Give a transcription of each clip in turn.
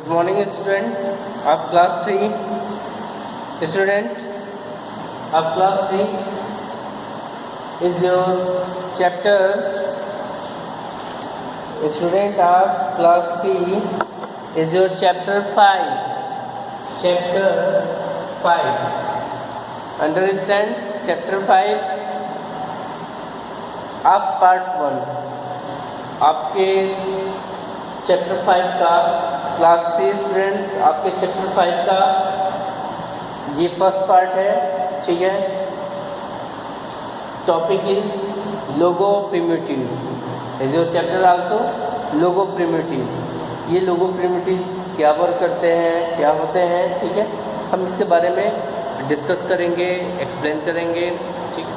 Good morning, student of class 3. Student of class 3 is your chapter. Student of class 3 is your chapter 5. Chapter 5. Understand? Chapter 5 of part 1. आपके chapter 5 का class 3 students, आपके chapter 5 का ये first part है, ठीक है। Topic is logo primitives. Is your chapter also logo primitives. ये लोगो primitives क्या वर्क करते हैं, क्या होते हैं, ठीक है। हम इसके बारे में डिस्कस करेंगे, एक्सप्लेन करेंगे, ठीक है।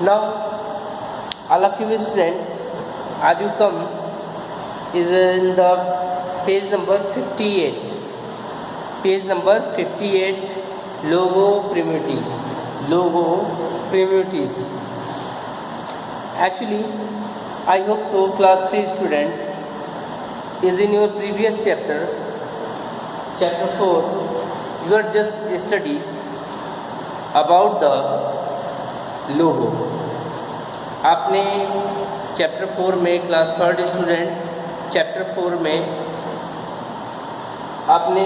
Now all of you student, आज you come is in the page number 58. Page number 58, logo primitives. Logo primitives. Actually, I hope so class 3 student is in your previous chapter, chapter 4. You are just study about the logo. आपने chapter 4 में class 3 student chapter 4 में आपने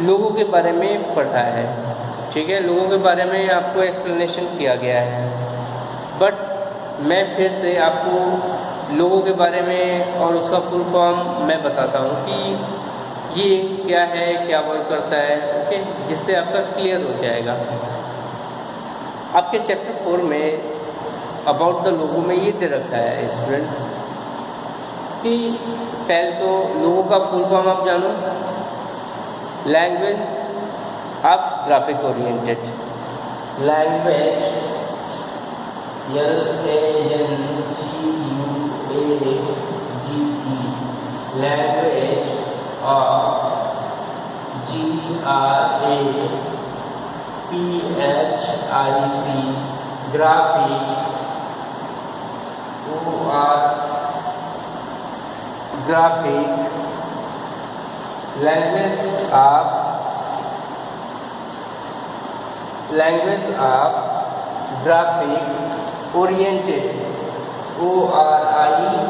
लोगों के बारे में पढ़ा है, ठीक है। लोगों के बारे में आपको एक्सप्लेनेशन किया गया है, बट मैं फिर से आपको लोगों के बारे में और उसका फुल फॉर्म मैं बताता हूँ कि ये क्या है, क्या वर्क करता है, ओके, जिससे आपका क्लियर हो जाएगा। आपके चैप्टर 4 में अबाउट द लोगो में ये दे रखा है स्टूडेंट्स कि पहले तो लोगों का फुल फॉर्म आप जानो, language of graphic oriented. Language LANGUAGE, language of GRAPHIC, graphics graphic, language of graphic oriented, ORIENTED,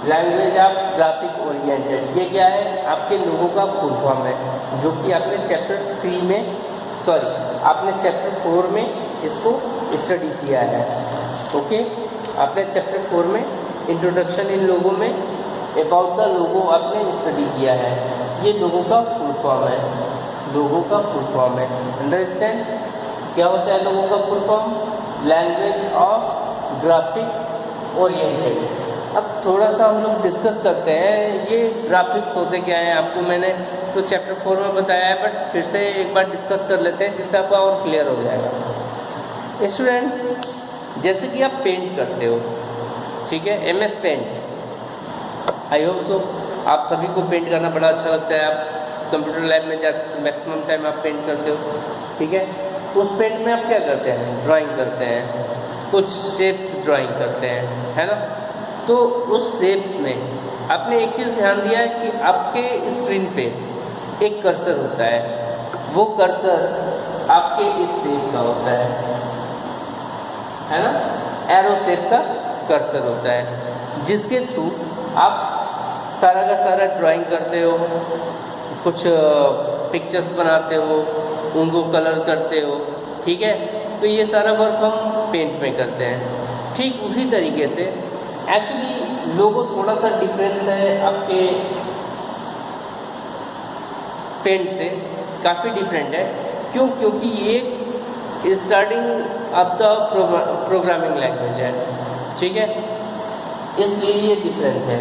language of graphic oriented. ये क्या है? आपके लोगों का फुल फॉर्म है, जो कि आपने चैप्टर 4 में इसको स्टडी किया है, ओके। आपने चैप्टर 4 में इंट्रोडक्शन इन लोगों में अबाउट द लोगो आपने स्टडी किया है। ये लोगों का फुल फॉर्म है, लोगों का फुल फॉर्म है। अंडरस्टैंड? क्या होता है लोगों का full form? Language of graphics oriented. अब थोड़ा सा हम लोग डिस्कस करते हैं, ये ग्राफिक्स होते क्या हैं। आपको मैंने तो चैप्टर 4 में बताया है, बट फिर से एक बार डिस्कस कर लेते हैं, जिससे आपका और क्लियर हो जाएगा। स्टूडेंट्स, जैसे कि आप पेंट करते हो, ठीक है, MS paint. I hope so आप सभी को पेंट करना बड़ा अच्छा लगता है। आप कंप्यूटर लैब में जाकर मैक्सिमम टाइम आप पेंट करते हो, ठीक है। उस पेंट में आप क्या करते हैं? ड्राइंग करते हैं, कुछ शेप्स ड्राइंग करते हैं, है ना। तो उस शेप्स में आपने एक चीज़ ध्यान दिया है कि आपके स्क्रीन पे एक कर्सर होता है। वो कर्सर आपके इस शेप का होता है ना, एरो शेप का कर्सर होता है, जिसके थ्रू आप सारा का सारा ड्राइंग करते हो, कुछ पिक्चर्स बनाते हो, उनको कलर करते हो, ठीक है। तो ये सारा वर्क हम पेंट में करते हैं। ठीक उसी तरीके से एक्चुअली लोगो थोड़ा सा डिफरेंस है आपके पेंट से, काफ़ी डिफरेंट है। क्यों? क्योंकि ये starting of the programming language है, ठीक है, इसलिए ये डिफरेंट है।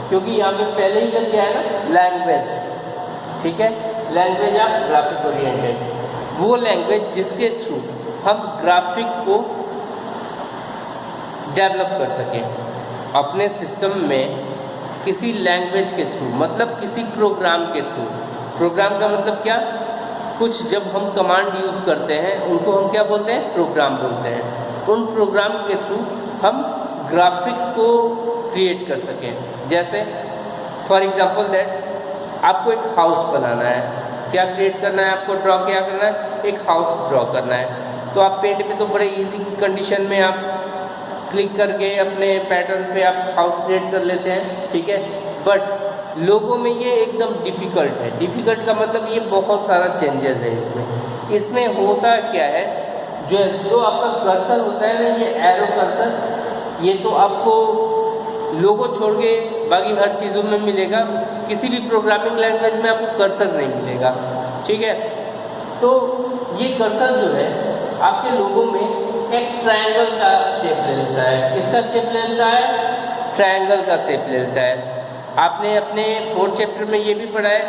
क्योंकि यहाँ पे पहले ही कर दिया है ना लैंग्वेज, ठीक है, लैंग्वेज ऑफ ग्राफिक ओरिएंटेड। वो लैंग्वेज जिसके थ्रू हम ग्राफिक को डेवलप कर सकें अपने सिस्टम में, किसी लैंग्वेज के थ्रू, मतलब किसी प्रोग्राम के थ्रू। प्रोग्राम का मतलब क्या? कुछ जब हम कमांड यूज़ करते हैं उनको हम क्या बोलते हैं? प्रोग्राम बोलते हैं। उन प्रोग्राम के थ्रू हम ग्राफिक्स को क्रिएट कर सकें। जैसे फॉर एग्जांपल दैट आपको एक हाउस बनाना है, क्या क्रिएट करना है आपको, ड्रॉ क्या करना है, एक हाउस ड्रॉ करना है। तो आप पेंट में तो बड़े इजी कंडीशन में आप क्लिक करके अपने पैटर्न पे आप हाउस क्रिएट कर लेते हैं, ठीक है। बट लोगों में ये एकदम डिफ़िकल्ट है। डिफ़िकल्ट का मतलब ये बहुत सारा चेंजेस है इसमें होता क्या है, जो आपका कर्सर होता है ना, ये एरो कर्सर, ये तो आपको लोगो छोड़ के बाकी हर चीज़ों में मिलेगा, किसी भी प्रोग्रामिंग लैंग्वेज में आपको कर्सर नहीं मिलेगा, ठीक है। तो ये कर्सर जो है आपके लोगों में एक ट्रायंगल का शेप ले लेता है। किसका शेप ले लेता है? ट्रायंगल का शेप ले लेता है। आपने अपने 4th चैप्टर में ये भी पढ़ा है,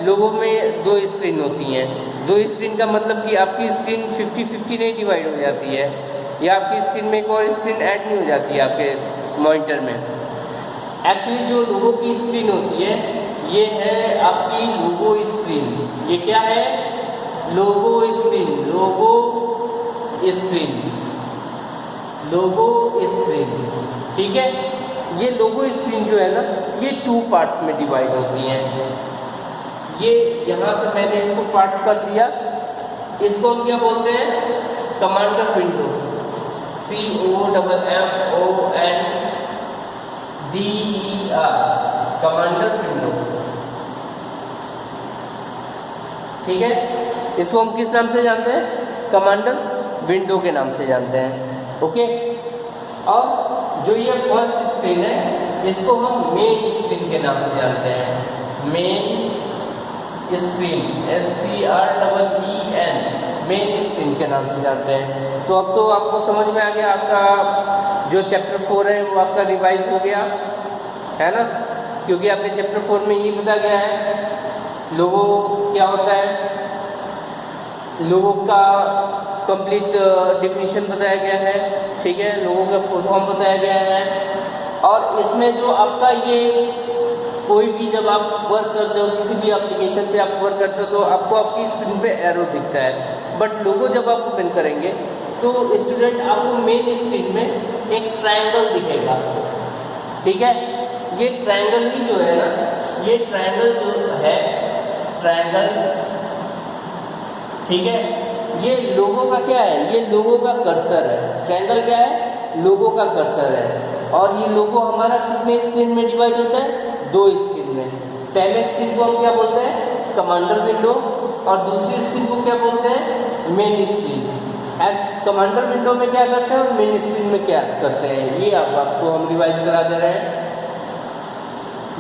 लोगों में 2 स्क्रीन होती हैं। 2 स्क्रीन का मतलब कि आपकी स्क्रीन 50-50 नहीं डिवाइड हो जाती है, या आपकी स्क्रीन में एक और स्क्रीन ऐड नहीं हो जाती है आपके मॉनिटर में। एक्चुअली जो लोगों की स्क्रीन होती है ये है आपकी लोगो स्क्रीन। ये क्या है? लोगो स्क्रीन, लोगो स्क्रीन, ठीक है। ये लोगो स्क्रीन जो है ना, ये 2 पार्ट्स में डिवाइड होती हैं। ये यहाँ से मैंने इसको पार्ट्स कर दिया, इसको हम क्या बोलते हैं? Commander window, COMMANDER, commander window, ठीक है। इसको हम किस नाम से जानते हैं? कमांडर विंडो के नाम से जानते हैं, ओके। और जो ये फर्स्ट स्क्रीन है इसको हम मेन स्क्रीन के नाम से जानते हैं। Main screen, SCREEN, main screen के नाम से जानते हैं। तो अब तो आपको समझ में आ गया, आपका जो चैप्टर 4 है वो आपका रिवाइज हो गया है ना, क्योंकि आपके चैप्टर 4 में ये बताया गया है लोगो क्या होता है, लोगों का कंप्लीट डेफिनेशन बताया गया है, ठीक है। लोगों का फुल फॉर्म बताया गया है। और इसमें जो आपका ये कोई भी जब आप वर्क करते हो, किसी भी एप्लीकेशन पे आप वर्क करते हो तो आपको आपकी स्क्रीन पे एरो दिखता है, बट लोगो जब आप ओपन करेंगे तो स्टूडेंट आपको मेन स्क्रीन में एक ट्रायंगल दिखेगा, ठीक है। ये ट्रायंगल ही जो है ना, ये ट्रायंगल जो है, ट्रायंगल, ठीक है, ये लोगो का क्या है? ये लोगो का कर्सर है। ट्रायंगल क्या है? लोगो का कर्सर है। और ये लोगो हमारा कितने स्क्रीन में डिवाइड होता है? 2 स्क्रीन में। पहले स्क्रीन को हम क्या बोलते हैं? कमांडर विंडो, और दूसरी स्क्रीन को क्या बोलते हैं? Main screen. कमांडर विंडो में क्या करते हैं और मेन स्क्रीन में क्या करते हैं, ये आपको हम रिवाइज करा दे रहे हैं।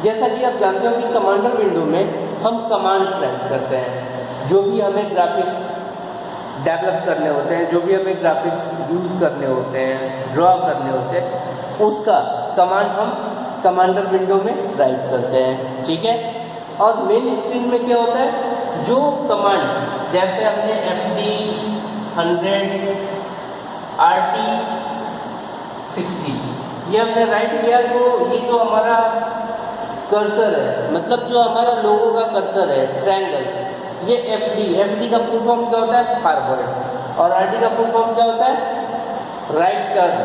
जैसा कि आप जानते हो कि कमांडर विंडो में हम कमांड्स राइट करते हैं, जो भी हमें ग्राफिक्स डेवलप करने होते हैं, जो भी हमें ग्राफिक्स यूज़ करने होते हैं, ड्रॉ करने होते हैं, उसका कमांड हम कमांडर विंडो में राइट करते हैं, ठीक है। और मेन स्क्रीन में क्या होता है? जो कमांड, जैसे हमने FD 100 RT 60 ये हमने राइट किया, तो ये जो हमारा कर्सर है, मतलब जो हमारा लोगो का कर्सर है, ट्रायंगल, ये FD का फुल फॉर्म क्या होता है? फॉरवर्ड। और RT का फुल फॉर्म क्या होता है? राइट टर्न,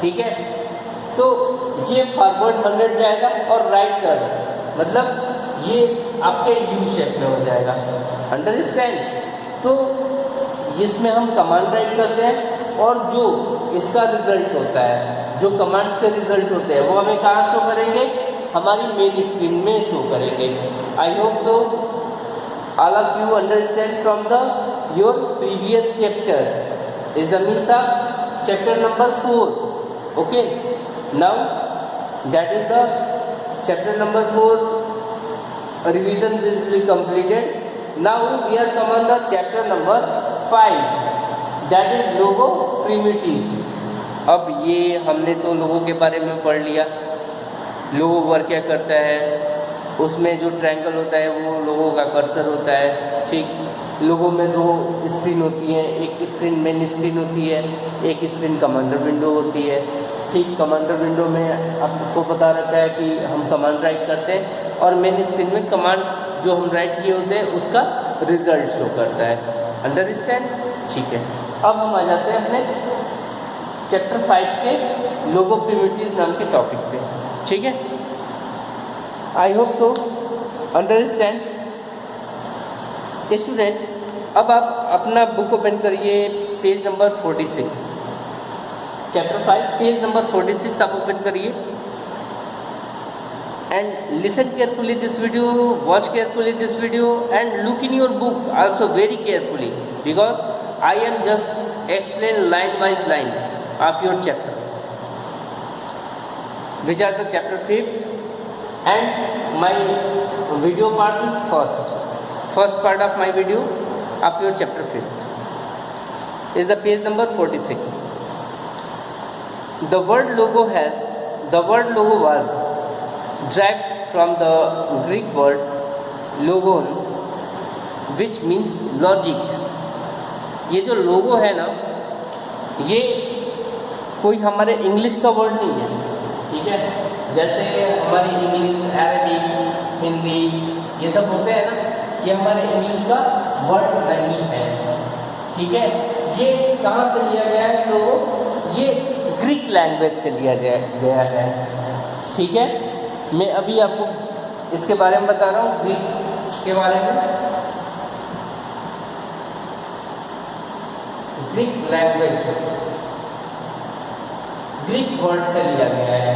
ठीक है। तो ये फॉरवर्ड 100 जाएगा और राइट टर्न मतलब ये आपके यू शेप में हो जाएगा, अंडरस्टैंड। तो इसमें हम कमांड राइट करते हैं, और जो इसका रिजल्ट होता है, जो कमांड्स के रिजल्ट होते हैं, वो हमें कहाँ शो करेंगे? हमारी मेन स्क्रीन में शो करेंगे। आई hope so all of you understand from the your previous chapter is the means of chapter number 4, okay. Now that is the chapter number 4 revision will be completed. Now we are come on the chapter number 5, that is logo primitives. अब ये हमने तो लोगों के बारे में पढ़ लिया, लोगो वर्क क्या करता है, उसमें जो ट्रायंगल होता है वो लोगों का कर्सर होता है, ठीक। लोगों में 2 स्क्रीन होती हैं, एक स्क्रीन मेन स्क्रीन होती है, एक स्क्रीन कमांडर विंडो होती है, ठीक। कमांडर विंडो में आपको पता रहता है कि हम कमांड राइट करते हैं, और मेन स्क्रीन में कमांड जो हम राइट किए होते हैं उसका रिजल्ट शो करता है, अंडरस्टैंड, ठीक है। अब हम आ जाते हैं अपने चैप्टर 5 के लोगो प्रिमिटिव्स नाम के टॉपिक पे। ठीक है, आई होप सो अंडरस्टैंड। स्टूडेंट, अब आप अपना बुक ओपन करिए, page number 46, chapter 5 page number 46 आप ओपन करिए and listen carefully this video, watch carefully this video and look in your book also very carefully, because I am just explain line by line of your chapter, which are the chapter 5th and my video part is first part of my video of your chapter 5th is the page number 46. The word logo was derived from the Greek word logon, which means logic. ये जो लोगो है ना, ये कोई हमारे English का word नहीं है। ठीक है, जैसे हमारी इंग्लिश, अरबी, हिंदी ये सब होते हैं ना, ये हमारे इंग्लिश का वर्ड नहीं है। ठीक है, ये कहाँ से लिया गया है लोगो? ये ग्रीक लैंग्वेज से लिया गया है। ठीक है, मैं अभी आपको इसके बारे में बता रहा हूँ, ग्रीक के बारे में। ग्रीक लैंग्वेज ग्रीक वर्ड से लिया गया है।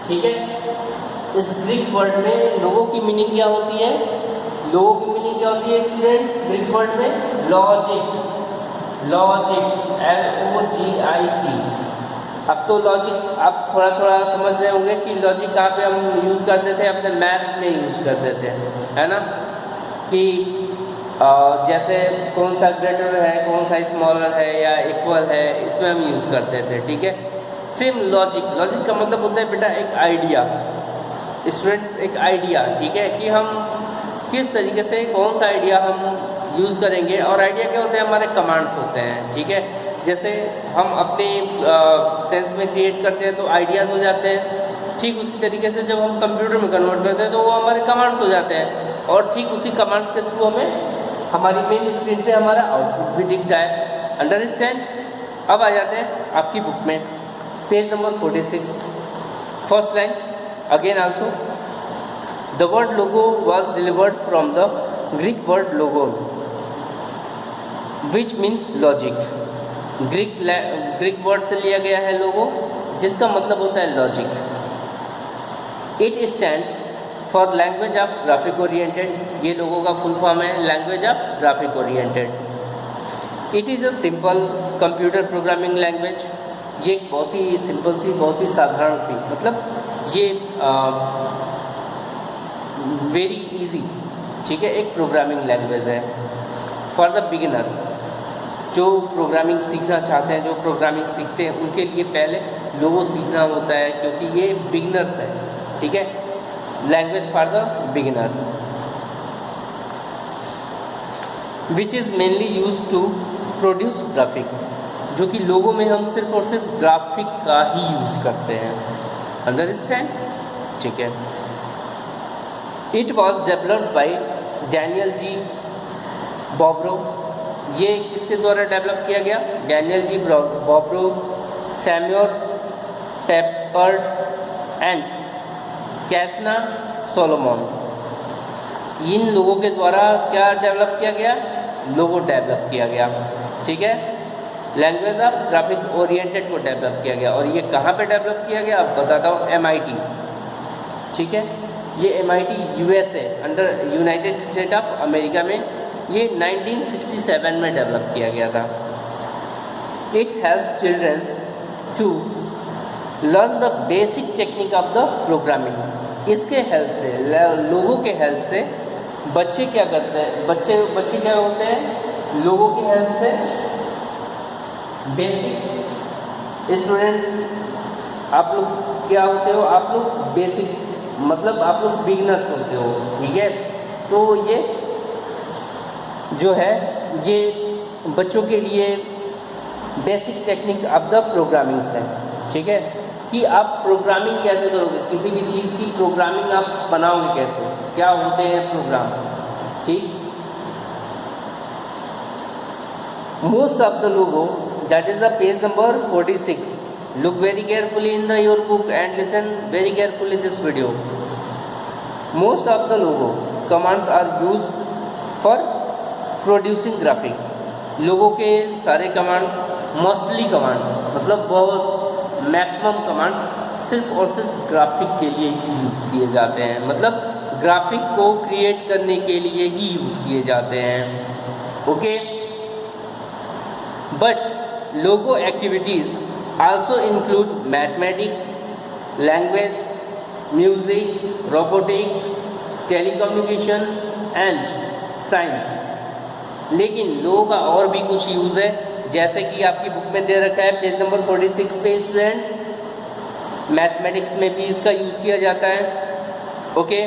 ठीक है, इस ग्रीक वर्ड में लोगों की मीनिंग क्या होती है? लोगों की मीनिंग क्या होती है स्टूडेंट? ग्रीक वर्ड में लॉजिक, LOGIC। अब तो लॉजिक आप थोड़ा थोड़ा समझ रहे होंगे कि लॉजिक कहाँ पे हम यूज़ करते थे, अपने मैथ्स में यूज़ करते थे, है ना, कि जैसे कौन सा ग्रेटर है, कौन सा स्मॉलर है या इक्वल है, इसमें हम यूज़ करते थे। ठीक है, सेम लॉजिक का मतलब होता है बेटा एक आइडिया, स्टूडेंट्स एक आइडिया। ठीक है, कि हम किस तरीके से कौन सा आइडिया हम यूज़ करेंगे, और आइडिया क्या होते हैं? हमारे कमांड्स होते हैं। ठीक है, जैसे हम अपने सेंस में क्रिएट करते हैं तो आइडियाज़ हो जाते हैं, ठीक उसी तरीके से जब हम कंप्यूटर में कन्वर्ट करते हैं तो वो हमारे कमांड्स हो जाते हैं, और ठीक उसी कमांड्स के थ्रू हमें हमारी मेन स्क्रीन पे हमारा आउटपुट भी दिखता है। अंडरस्टैंड? अब आ जाते हैं आपकी बुक में, page number 46, first line again also, the word logo was delivered from the Greek word logon, which means logic. Greek word से लिया गया है लोगो, जिसका मतलब होता है logic. It stand for language of graphic oriented, ये लोगों का फुल फॉर्म है language of graphic oriented. It is a simple computer programming language, ये बहुत ही सिंपल सी, बहुत ही साधारण सी, मतलब ये वेरी इजी, ठीक है, एक प्रोग्रामिंग लैंग्वेज है फॉर द बिगिनर्स। जो प्रोग्रामिंग सीखना चाहते हैं, जो प्रोग्रामिंग सीखते हैं, उनके लिए पहले लोगो सीखना होता है, क्योंकि ये बिगिनर्स है। ठीक है, language for the beginners, which is mainly use to produce graphic, जो कि लोगों में हम सिर्फ और सिर्फ ग्राफिक का ही यूज़ करते हैं। अंडरस्टैंड? ठीक है। It was developed by Daniel G Bobrow, ये किसके द्वारा डेवलप किया गया? Daniel G Bobrow, Samuel Tepard and कैथना सोलोमन, इन लोगों के द्वारा क्या डेवलप किया गया? लोगो डेवलप किया गया। ठीक है, लैंग्वेज ऑफ ग्राफिक ओरिएंटेड को डेवलप किया गया, और ये कहाँ पे डेवलप किया गया? अब बताता हूँ, MIT। ठीक है, ये MIT USA under United State of America में ये 1967 में डेवलप किया गया था। It help children to learn the basic technique of the programming. इसके हेल्प से, लोगों के हेल्प से बच्चे क्या करते हैं? बच्चे क्या होते हैं? लोगों की हेल्प से बेसिक, स्टूडेंट्स आप लोग क्या होते हो? आप लोग बेसिक, मतलब आप लोग बिगिनर्स होते हो। ठीक है, तो ये जो है ये बच्चों के लिए basic technique of the programming है। ठीक है, कि आप प्रोग्रामिंग कैसे करोगे, किसी भी चीज़ की प्रोग्रामिंग आप बनाओगे कैसे, क्या होते हैं प्रोग्राम। ठीक, most of the logo that is the page number 46. Look very carefully in your book and listen very carefully this video. Most of the logo commands are used for producing graphic. लोगों के सारे command, mostly commands मतलब बहुत maximum commands सिर्फ और सिर्फ graphic के लिए ही यूज़ किए जाते हैं, मतलब ग्राफिक को क्रिएट करने के लिए ही यूज़ किए जाते हैं। Okay, but logo activities also include mathematics, language, music, robotic, telecommunication and science. लेकिन लोगों का और भी कुछ यूज़ है, जैसे कि आपकी बुक में दे रखा है पेज नंबर 46 पे स्टूडेंट। मैथमेटिक्स में भी इसका यूज़ किया जाता है, ओके,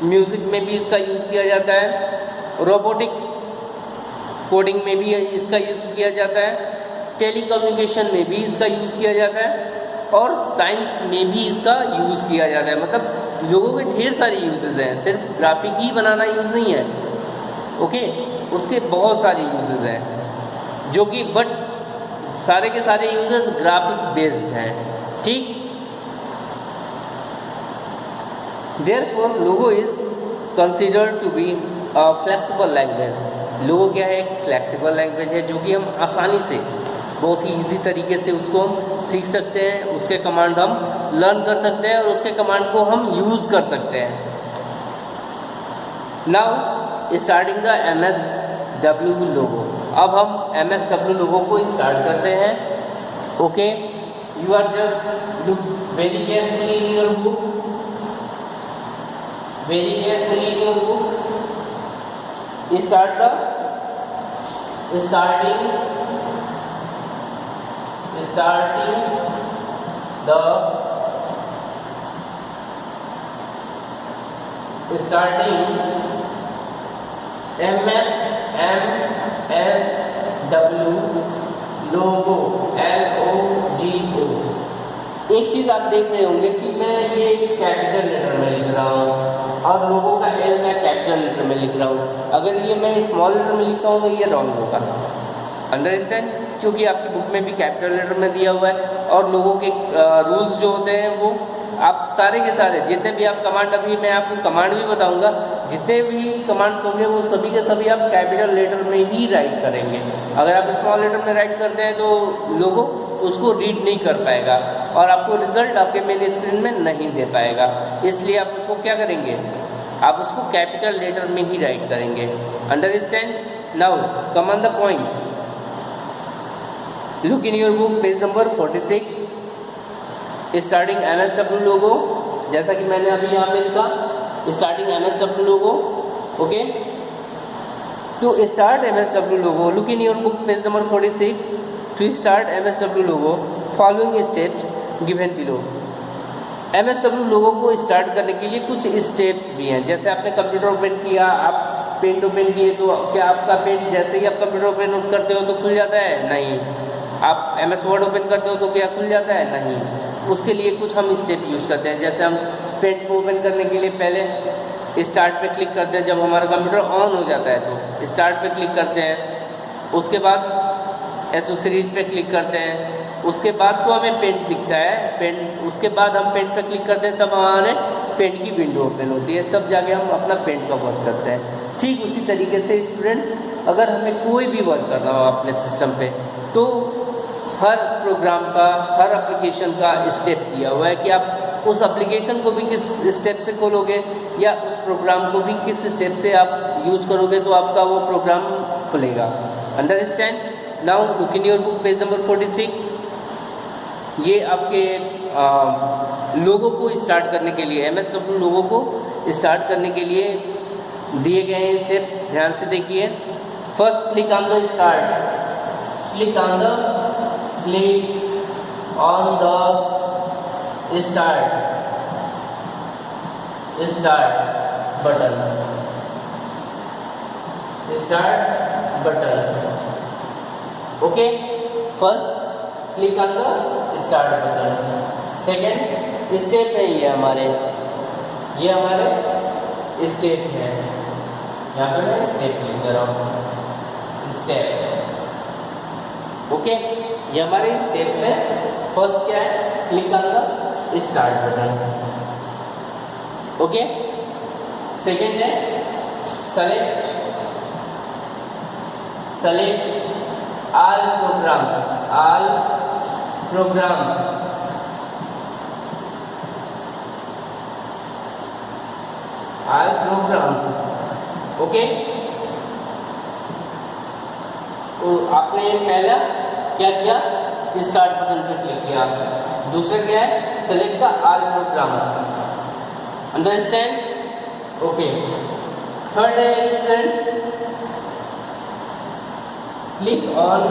म्यूज़िक में भी इसका यूज़ किया जाता है, रोबोटिक्स कोडिंग में भी इसका यूज़ किया जाता है, टेलीकम्युनिकेशन में भी इसका यूज़ किया जाता है और साइंस में भी इसका यूज़ किया जाता है। मतलब लोगों के ढेर सारे यूजेस हैं, सिर्फ ग्राफिक ही बनाना यूज़ नहीं है, ओके, उसके बहुत सारे यूजेस हैं जो कि बट सारे के सारे यूजेस ग्राफिक बेस्ड हैं, ठीक। Therefore logo is considered to be a flexible language. Logo क्या है? एक फ्लेक्सिबल लैंग्वेज है जो कि हम आसानी से बहुत ही इजी तरीके से उसको हम सीख सकते हैं, उसके कमांड हम लर्न कर सकते हैं और उसके कमांड को हम यूज़ कर सकते हैं। Now starting the MSW logo. अब हम MSW लोगो को स्टार्ट करते हैं, okay. You are just look very carefully in your book, very carefully in your book. starting MSW logo, LOGO। एक चीज़ आप देख रहे होंगे कि मैं ये कैपिटल लेटर में लिख रहा हूँ और लोगों का L मैं कैपिटल लेटर में लिख रहा हूँ। अगर ये मैं स्मॉल लेटर में लिखता हूँ तो ये रॉन्ग होगा, अंडरस्टैंड, क्योंकि आपकी बुक में भी कैपिटल लेटर में दिया हुआ है। और लोगों के रूल्स जो होते हैं वो आप सारे के सारे जितने भी आप कमांड, अभी मैं आपको कमांड भी बताऊंगा, जितने भी कमांड्स होंगे वो सभी के सभी आप कैपिटल लेटर में ही राइट करेंगे। अगर आप स्मॉल लेटर में राइट करते हैं तो लोगो उसको रीड नहीं कर पाएगा और आपको रिजल्ट आपके मेन स्क्रीन में नहीं दे पाएगा। इसलिए आप उसको क्या करेंगे? आप उसको कैपिटल लेटर में ही राइट करेंगे, understand. Now come on the point. Look in your book page number 46, starting MSW logo. जैसा कि मैंने अभी यहाँ पे लिखा, starting MSW logo, okay. To start MSW logo, look in your book page number 46। To start MSW logo, following steps given below. MSW logo को start करने के लिए कुछ स्टेप्स भी हैं। जैसे आपने कंप्यूटर ओपन किया, आप पेंट ओपन किए, तो क्या आपका पेंट जैसे ही आप कंप्यूटर ओपन करते हो तो खुल जाता है? नहीं। आप MS वर्ड ओपन करते हो तो क्या खुल जाता है? नहीं। उसके लिए कुछ हम स्टेप यूज़ करते हैं। जैसे हम पेंट को ओपन करने के लिए पहले स्टार्ट पे क्लिक करते हैं, जब हमारा कंप्यूटर ऑन हो जाता है तो स्टार्ट पे क्लिक करते हैं। उसके बाद एसेसरीज पे क्लिक करते हैं। उसके बाद तो हमें पेंट दिखता है, पेंट, उसके बाद हम पेंट पे क्लिक करते हैं, तब हमारे पेंट की विंडो ओपन होती है, तब जाके हम अपना पेंट का वर्क करते हैं। ठीक उसी तरीके से स्टूडेंट, अगर हमें कोई भी वर्क करना हो अपने सिस्टम पे, तो हर प्रोग्राम का, हर एप्लीकेशन का स्टेप दिया हुआ है कि आप उस एप्लीकेशन को भी किस स्टेप से खोलोगे या उस प्रोग्राम को भी किस स्टेप से आप यूज़ करोगे तो आपका वो प्रोग्राम खुलेगा, understand. Now look in your book page number 46। ये आपके लोगों को स्टार्ट करने के लिए, MSW लोगों को स्टार्ट करने के लिए दिए गए हैं स्टेप, ध्यान से देखिए। First click on the start, click on the start button, okay. First click on the start button. Second step है ये हमारे स्टेप है, यहाँ पे मैं स्टेप लिख कर रहा हूँ, स्टेप। ओके, ये हमारे स्टेप्स हैं। फर्स्ट क्या है, click on the start button. Okay, second है सेलेक्ट ऑल प्रोग्राम्स, ओके। तो आपने पहला क्या किया, स्टार्ट बटन पे क्लिक किया। दूसरा क्या है, select the all programs, understand, okay. Third है student, click on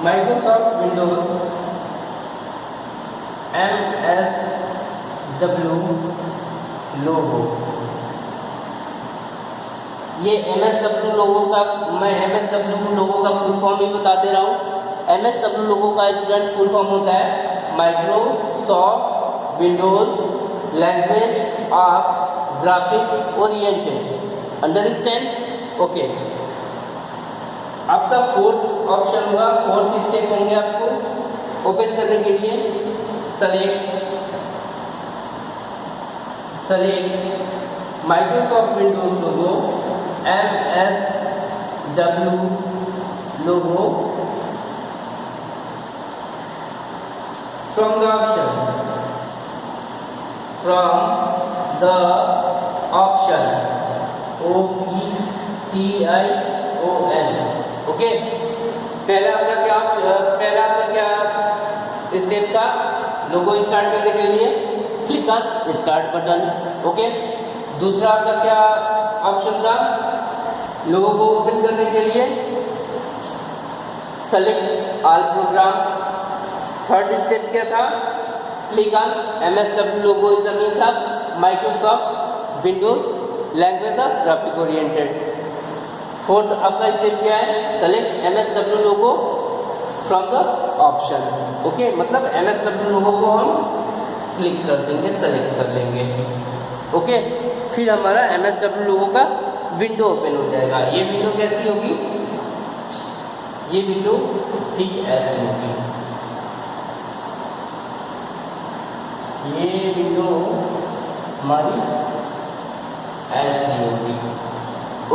Microsoft Windows MSW logo. ये MSW लोगो का, मैं MSW लोगो का फुल फॉर्म भी बता दे रहा हूँ। MSW लोगो का स्टूडेंट फुल फॉर्म होता है Microsoft Windows language of graphic oriented, understand, okay. आपका फोर्थ ऑप्शन होगा, फोर्थ स्टेप होंगे आपको ओपन करने के लिए, select Microsoft Windows logo MSW logo from the option OPTION, okay. पहला आपका क्या स्टेप था, लोगो स्टार्ट करने के लिए click on start button, okay. दूसरा आपका क्या ऑप्शन था, लोगो को ओपन करने के लिए select all programme. Third step क्या था, click on MSW logo is the means of Microsoft Windows language of graphic oriented. Fourth आपका स्टेप क्या है, select MSW logo from the option, okay. मतलब MSW लोगो को हम क्लिक कर देंगे, सेलेक्ट कर लेंगे, ओके। फिर हमारा MSW लोगो का विंडो ओपन हो जाएगा। ये विंडो कैसी होगी, ये विंडो ठीक ऐसी होगी, ये विंडो हमारी ऐसी होगी,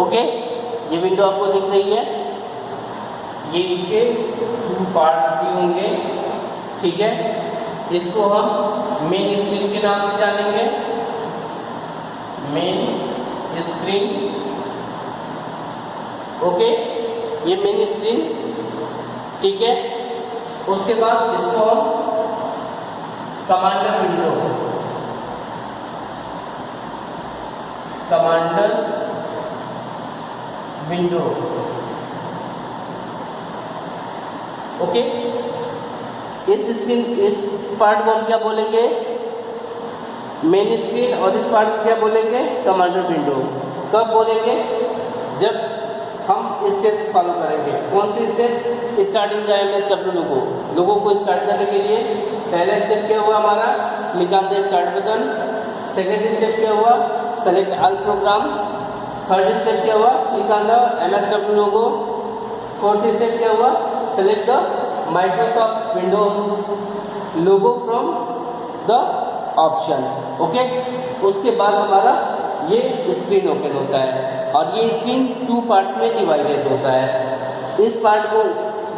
ओके। ये विंडो आपको दिख रही है, ये इसके 2 पार्ट्स भी होंगे, ठीक है। इसको हम मेन स्क्रीन के नाम से जानेंगे, मेन स्क्रीन, ओके। ये मेन स्क्रीन, ठीक है। उसके बाद इसको हम कमांडर विंडो, ओके। इस पार्ट को हम क्या बोलेंगे, मेन स्क्रीन, और इस पार्ट को क्या बोलेंगे, कमांडर विंडो। कब बोलेंगे, जब हम स्टेप फॉलो करेंगे। कौन see step, starting the MSW logo को स्टार्ट करने के लिए पहला स्टेप क्या हुआ हमारा, click on the start button. Second step क्या हुआ, select all programme. Third step क्या हुआ, click on the MSW logo. Fourth step क्या हुआ, select the Microsoft Windows logo from the option, okay. उसके बाद हमारा ये स्क्रीन ओपन होता है, और ये स्क्रीन 2 पार्ट में डिवाइडेड होता है। इस पार्ट को,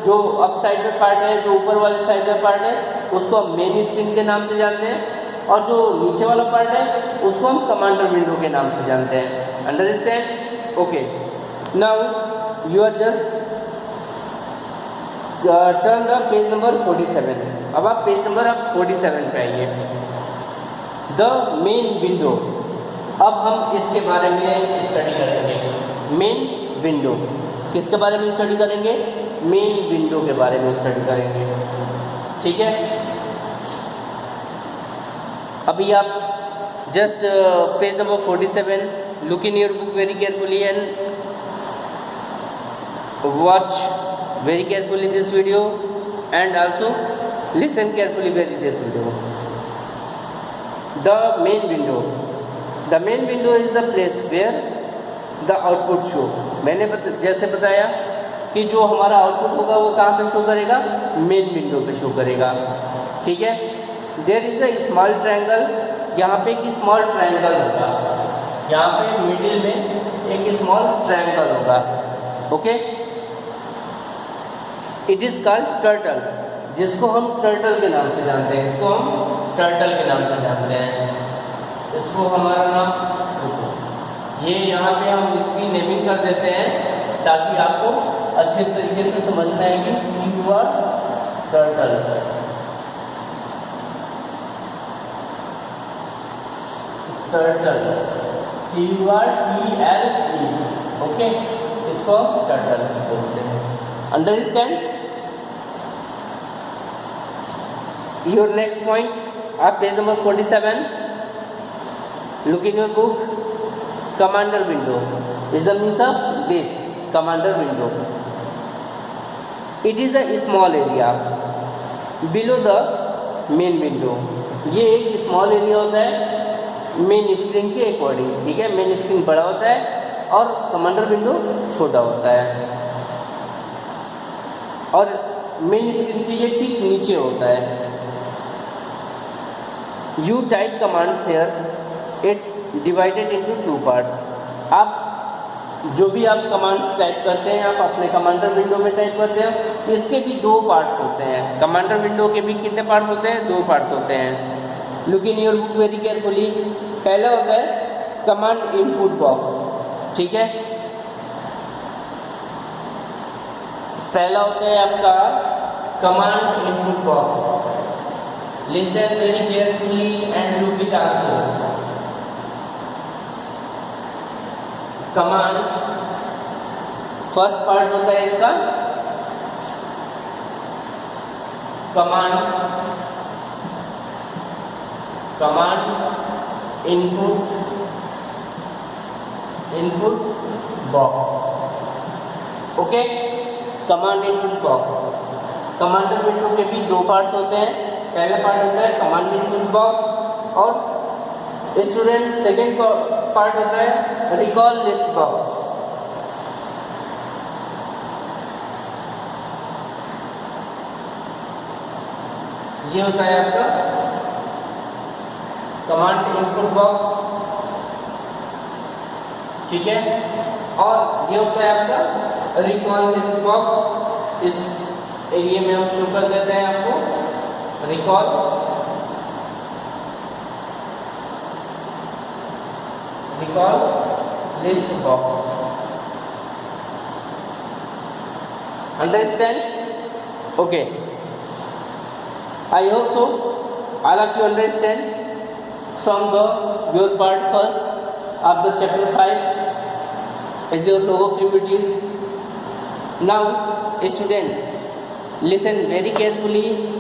जो अप साइड में पार्ट है, जो ऊपर वाले साइड में पार्ट है, उसको हम मेन स्क्रीन के नाम से जानते हैं, और जो नीचे वाला पार्ट है उसको हम कमांडर विंडो के नाम से जानते हैं, understand, okay. Now you are just turn the page number 47। अब आप पेज नंबर 47 पे आइए, द मेन विंडो। अब हम इसके बारे में स्टडी करेंगे। मेन विंडो किसके बारे में स्टडी करेंगे, मेन विंडो के बारे में स्टडी करेंगे, ठीक है। अभी आप just page number 47, look in your book very carefully and watch very carefully this video, and also listen carefully this video. The main window is the place where the output show. मैंने जैसे बताया कि जो हमारा output होगा वो कहाँ पे शो करेगा, मेन विंडो पे शो करेगा। ठीक है, there is a small triangle, यहाँ पे एक स्मॉल ट्रायंगल होगा, यहाँ पे मिडिल में एक स्मॉल ट्रायंगल होगा। Okay, it is called turtle, जिसको हम टर्टल के नाम से जानते हैं, इसको हम टर्टल के नाम से जानते हैं। इसको हमारा नाम, ये यहाँ पे हम इसकी नेमिंग कर देते हैं ताकि आपको अच्छे तरीके से समझ में आएगी। Keyword turtle, turtle, TURTLE। Okay, इसको टर्टल बोलते हैं। अंडरस्टैंड? योर नेक्स्ट पॉइंट, आप page number 47, look in your book. Commander window is the means of this commander window. It is a small area below the main window. ये एक small area होता है main screen के according. ठीक है, main screen बड़ा होता है और कमांडर विंडो छोटा होता है, और मेन स्क्रीन के ये ठीक नीचे होता है। You type commands here. It's divided into two parts. आप जो भी आप कमांड्स टाइप करते हैं, आप अपने कमांडर विंडो में टाइप करते हैं, इसके भी दो पार्ट्स होते हैं। कमांडर विंडो के भी कितने पार्ट्स होते हैं? दो पार्ट्स होते हैं। Look in your book very carefully. पहला होता है कमांड इनपुट बॉक्स। ठीक है, पहला होता है आपका command input box. Listen very carefully and look it also. Command first part होता है इसका command input box. Okay, command input box. Commander window के भी दो पार्ट्स होते हैं। पहला पार्ट होता है कमांड इनपुट बॉक्स और स्टूडेंट सेकेंड पार्ट होता है रिकॉल लिस्ट बॉक्स। ये होता है आपका कमांड इनपुट बॉक्स। ठीक है, और ये होता है आपका रिकॉल लिस्ट बॉक्स। इस एरिया में हम शुरू कर देते हैं आपको recall list box. Understand? Okay. I hope so. All of you understand from your part first of the chapter 5 is your logo primitives. Now, student, listen very carefully.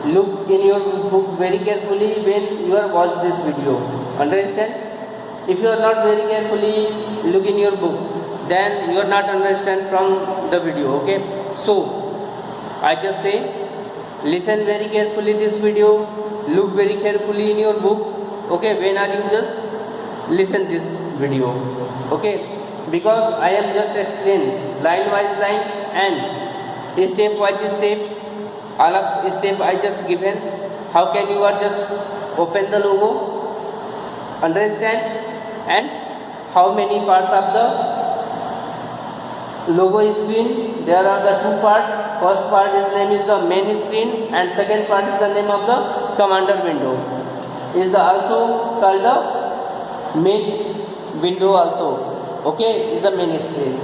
Look in your book very carefully when you are watch this video. Understand? If you are not very carefully look in your book, then you are not understand from the video. Okay, so I just say listen very carefully this video, look very carefully in your book. Okay, when are you just listen this video? Okay, because I am just explain line wise line and step wise step. All of step I just given. How can you are just open the logo? Understand? And how many parts of the logo screen? There are the two parts. First part is name is the main screen and second part is the name of the commander window. Is the also called the main window also. Okay, is the main screen.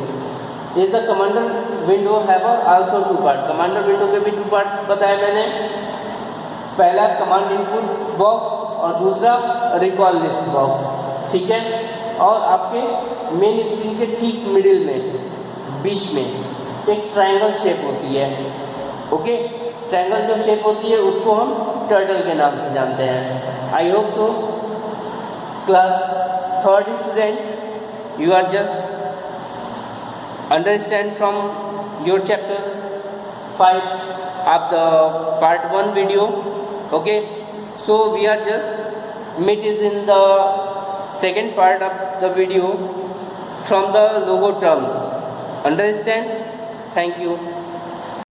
Is the commander window have also two parts. Commander window के भी two parts बताया मैंने। पहला command input box और दूसरा recall list box. ठीक है, और आपके मेन स्क्रीन के ठीक मिडिल में बीच में एक ट्रायंगल शेप होती है। ओके, ट्रायंगल जो शेप होती है उसको हम टर्टल के नाम से जानते हैं। I hope so class third student you are just understand from your chapter 5 of the part 1 video. Okay, so we are just meet is in the second part of the video. from the logo terms. Understand? Thank you.